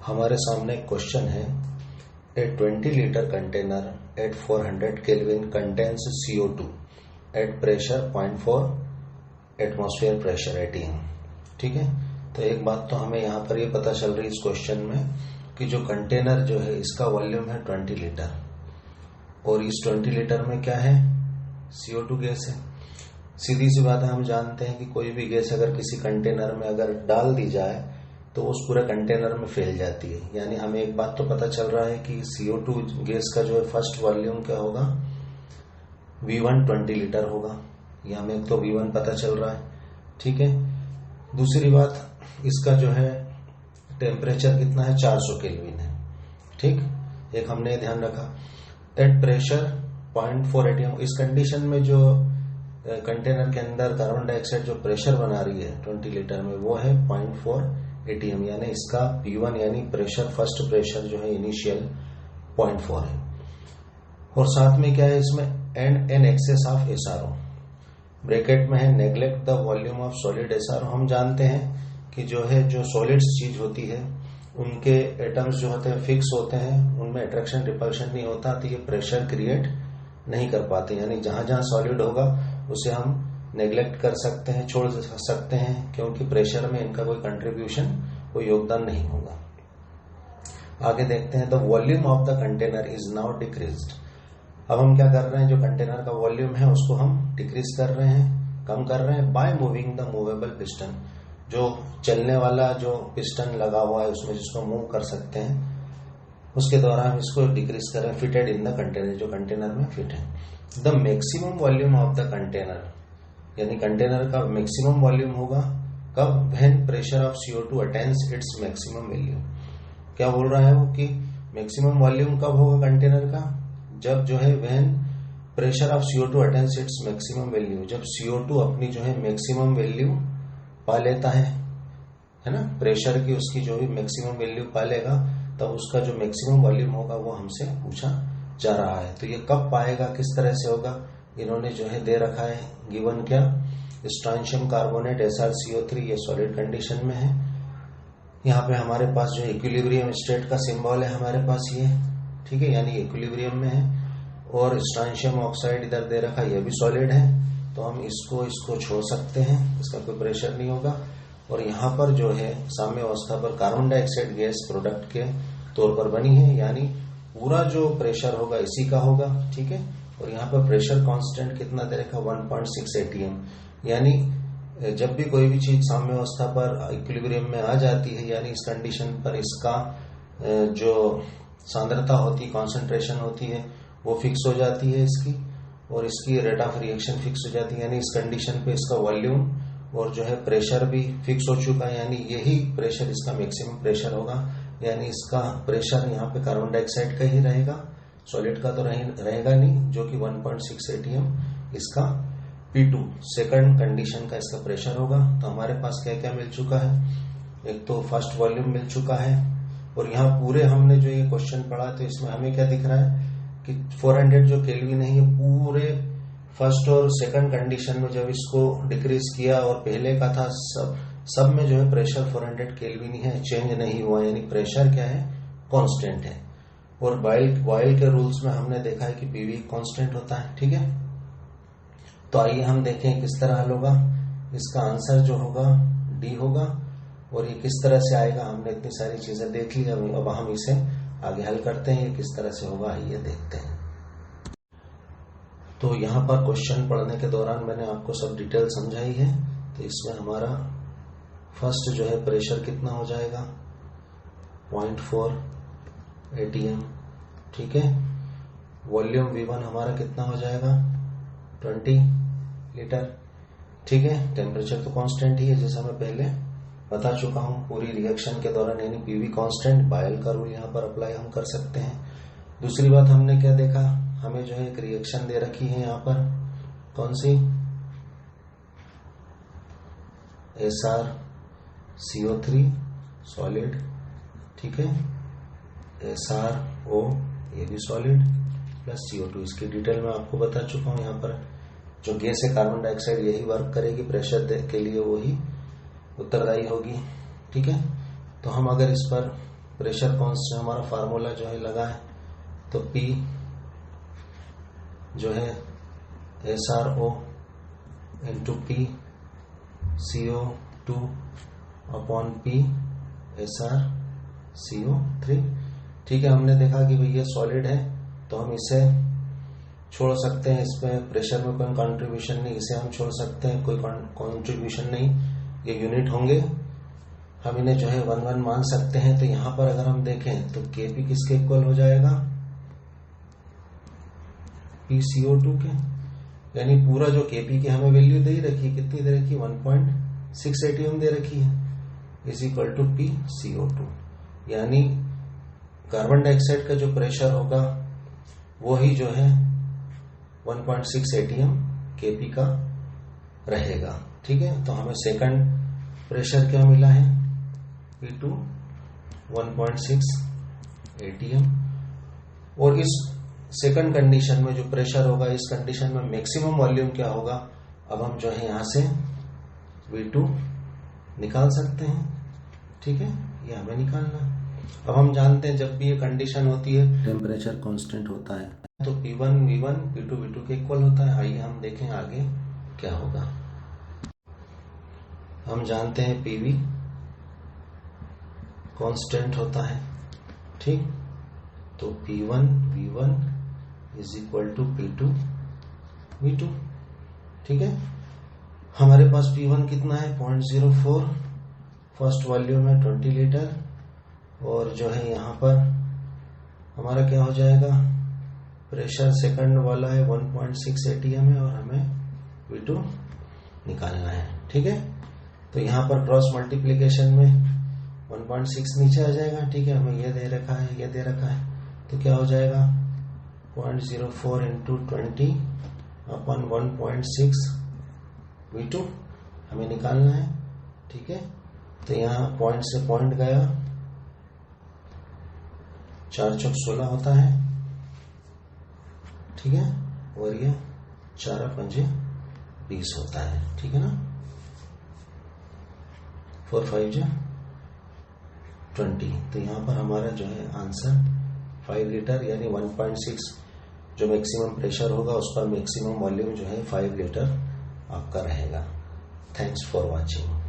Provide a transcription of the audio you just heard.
हमारे सामने एक क्वेश्चन है। A 20 litre container at 400 kelvin contains CO2 at pressure 0.4 atmosphere pressure ATM। ठीक है, तो एक बात तो हमें यहाँ पर ये पता चल रही है इस क्वेश्चन में कि जो कंटेनर जो है इसका वॉल्यूम है 20 लीटर और इस 20 लीटर में क्या है, CO2 गैस है। सीधी सी बात है, हम जानते हैं कि कोई भी गैस अगर किसी कंटेनर में अगर डाल दी जाए तो उस पूरे कंटेनर में फैल जाती है। यानी हमें एक बात तो पता चल रहा है कि CO2 गैस का जो है फर्स्ट वॉल्यूम क्या होगा, V1 20 लीटर होगा। ये हमें तो V1 पता चल रहा है। ठीक है, दूसरी बात इसका जो है टेम्परेचर कितना है, 400 केल्विन है। ठीक, एक हमने ध्यान रखा। एट प्रेशर 0.4 ATM, इस कंडीशन में जो कंटेनर के अंदर कार्बन डाइऑक्साइड जो प्रेशर बना रही है 20 लीटर में वो है 0.4 ATM, यानी इसका P1 यानी प्रेशर फर्स्ट प्रेशर जो है इनिशियल 0.4 है। और साथ में क्या है इसमें, and an excess of SRO, bracket में है neglect the volume of solid SRO। हम जानते हैं कि जो है जो सॉलिड्स चीज होती है उनके एटम्स जो होते हैं फिक्स होते हैं, उनमें अट्रैक्शन रिपल्शन नहीं होता, तो ये प्रेशर क्रिएट नहीं कर पाते। यानी जहां जहां सॉलिड होगा उसे हम नेग्लेक्ट कर सकते हैं, छोड़ सकते हैं, क्योंकि प्रेशर में इनका कोई कंट्रीब्यूशन, कोई योगदान नहीं होगा। आगे देखते हैं, the volume of the container is now decreased. अब हम क्या कर रहे हैं, जो कंटेनर का वॉल्यूम है उसको हम डिक्रीज कर रहे हैं, कम कर रहे हैं, by moving the movable piston, जो चलने वाला जो पिस्टन लगा हुआ है उसमें जिसको मूव कर सकते हैं उसके द्वारा हम इसको डिक्रीज कर रहे हैं। फिटेड इन द कंटेनर, जो कंटेनर में फिट है। The maximum volume of the container, यानी कंटेनर का मैक्सिमम वॉल्यूम होगा कब, when pressure of CO2 attains its maximum value. क्या बोल रहा है वो कि मैक्सिमम वॉल्यूम कब होगा कंटेनर का, जब जो है when pressure of CO2 attains its maximum value, जब CO2 अपनी जो है मैक्सिमम वैल्यू पा लेता है ना, प्रेशर की उसकी जो भी मैक्सिमम वैल्यू पा लेगा तब उसका जो मैक्सिमम वॉल्यूम होगा वो हमसे पूछा जा रहा है। तो ये कब पाएगा, किस तरह से होगा, इन्होंने जो है दे रखा है गिवन क्या, स्ट्रांशियम कार्बोनेट SrCO3, ये सॉलिड कंडीशन में है। यहाँ पे हमारे पास जो इक्विलिब्रियम स्टेट का सिंबल है हमारे पास ये, ठीक है, यानी इक्विलिब्रियम में है। और स्ट्रांशियम ऑक्साइड इधर दे रखा, ये भी सॉलिड है, तो हम इसको छोड़ सकते हैं, इसका कोई प्रेशर नहीं होगा। और यहाँ पर जो है साम्य अवस्था पर कार्बन डाइऑक्साइड गैस प्रोडक्ट के तौर पर बनी है, यानी पूरा जो प्रेशर होगा इसी का होगा। ठीक है, और यहाँ पर प्रेशर कांस्टेंट कितना दे रखा, 1.6 ATM। यानी जब भी कोई भी चीज साम्य अवस्था पर इक्विलिब्रियम में आ जाती है, यानी इस कंडीशन पर इसका जो सांद्रता होती है, कॉन्सेंट्रेशन होती है, वो फिक्स हो जाती है इसकी, और इसकी रेट ऑफ रिएक्शन फिक्स हो जाती है। यानी इस कंडीशन पे इसका वॉल्यूम और जो है प्रेशर भी फिक्स हो चुका है, यानी यही प्रेशर इसका मैक्सिमम प्रेशर होगा। यानी इसका प्रेशर यहाँ पे कार्बन डाइऑक्साइड का ही रहेगा, सॉलिड का तो रहेगा नहीं, जो कि 1.6 ATM इसका P2 सेकंड कंडीशन का इसका प्रेशर होगा। तो हमारे पास क्या क्या मिल चुका है, एक तो फर्स्ट वॉल्यूम मिल चुका है। और यहाँ पूरे हमने जो ये क्वेश्चन पढ़ा तो इसमें हमें क्या दिख रहा है कि 400 जो केल्विन है ये पूरे फर्स्ट और सेकंड कंडीशन में जब इसको डिक्रीज किया और पहले का था सब में जो है प्रेशर 400 केल्विन ही है, चेंज नहीं हुआ, यानी प्रेशर क्या है, कांस्टेंट है। और बॉयल के रूल्स में हमने देखा है कि PV कांस्टेंट होता है। ठीक है, तो आइए हम देखें किस तरह हल होगा। इसका आंसर जो होगा D होगा, और ये किस तरह से आएगा, हमने इतनी सारी चीजें देख ली, अब हम इसे आगे हल करते हैं। ये किस तरह से होगा आइए देखते हैं। तो यहाँ पर क्वेश्चन पढ़ने के दौरान मैंने आपको सब डिटेल समझाई है। तो इसमें हमारा फर्स्ट जो है प्रेशर कितना हो जाएगा, 0.4 ATM। ठीक है, वॉल्यूम V1 हमारा कितना हो जाएगा, 20 लीटर। ठीक है, टेम्परेचर तो कांस्टेंट ही है जैसा मैं पहले बता चुका हूं पूरी रिएक्शन के दौरान, यानी PV कांस्टेंट, बॉयल का रूल यहाँ पर अप्लाई हम कर सकते हैं। दूसरी बात हमने क्या देखा, हमें जो है एक रिएक्शन दे रखी है यहाँ पर, कौन सी, SrCO3 सॉलिड, ठीक है, SrO ये भी सॉलिड, प्लस CO2, इसकी डिटेल मैं आपको बता चुका हूँ। यहाँ पर जो गैस है कार्बन डाइऑक्साइड यही वर्क करेगी, प्रेशर के लिए वही उत्तरदायी होगी। ठीक है, तो हम अगर इस पर प्रेशर कांस्टेंट हमारा फार्मूला जो है लगा है, तो P जो है SRO into P CO2 upon P SrCO3। ठीक है, हमने देखा कि भाई ये सॉलिड है तो हम इसे छोड़ सकते हैं, इसमें प्रेशर में कोई कंट्रीब्यूशन नहीं, इसे हम छोड़ सकते हैं, कोई कंट्रीब्यूशन नहीं, ये यूनिट होंगे, हम इन्हें जो है 1 1 मान सकते हैं। तो यहां पर अगर हम देखें तो Kp किसके इक्वल हो जाएगा, PCO2 के, यानी पूरा जो Kp की हमें वैल्यू दे रखी है, कितनी दे रखी है 1.6 ATM दे रखी है, इज इक्वल टू PCO2, यानी कार्बन डाइऑक्साइड का जो प्रेशर होगा वो ही जो है 1.6 ATM Kp का रहेगा। ठीक है, तो हमें सेकंड प्रेशर क्या मिला है, P2 1.6 ATM। और इस सेकंड कंडीशन में जो प्रेशर होगा, इस कंडीशन में मैक्सिमम वॉल्यूम क्या होगा, अब हम जो है यहां से V2 निकाल सकते हैं। ठीक है, ये हमें निकालना। अब हम जानते हैं जब भी ये कंडीशन होती है टेम्परेचर कांस्टेंट होता है, तो P1 V1 P2 V2 के इक्वल होता है। आइए हम देखें आगे क्या होगा। हम जानते हैं PV कांस्टेंट होता है, ठीक, तो P1 V1 is equal to P2 V2। ठीक है, हमारे पास P1 कितना है 0.04, फर्स्ट वॉल्यूम है 20 लीटर, और जो है यहाँ पर हमारा क्या हो जाएगा, प्रेशर सेकंड वाला है 1.6 ATM है और हमें V2 निकालना है। ठीक है, तो यहाँ पर क्रॉस मल्टीप्लीकेशन में 1.6 नीचे आ जाएगा। ठीक है, हमें ये दे रखा है, ये दे रखा है, तो क्या हो जाएगा 0.04 इंटू 20 अपन 1.6 V2 हमें निकालना है। ठीक है, तो यहाँ पॉइंट से पॉइंट गया, 4 चौक 16 होता है। ठीक है, और ये 4 पंजे 20 होता है। ठीक है ना, 4 5 20, तो यहाँ पर हमारा जो है आंसर 5 लीटर यानी 1.6 जो मैक्सिमम प्रेशर होगा उस पर मैक्सिमम वॉल्यूम जो है 5 लीटर आपका रहेगा। Thanks for watching.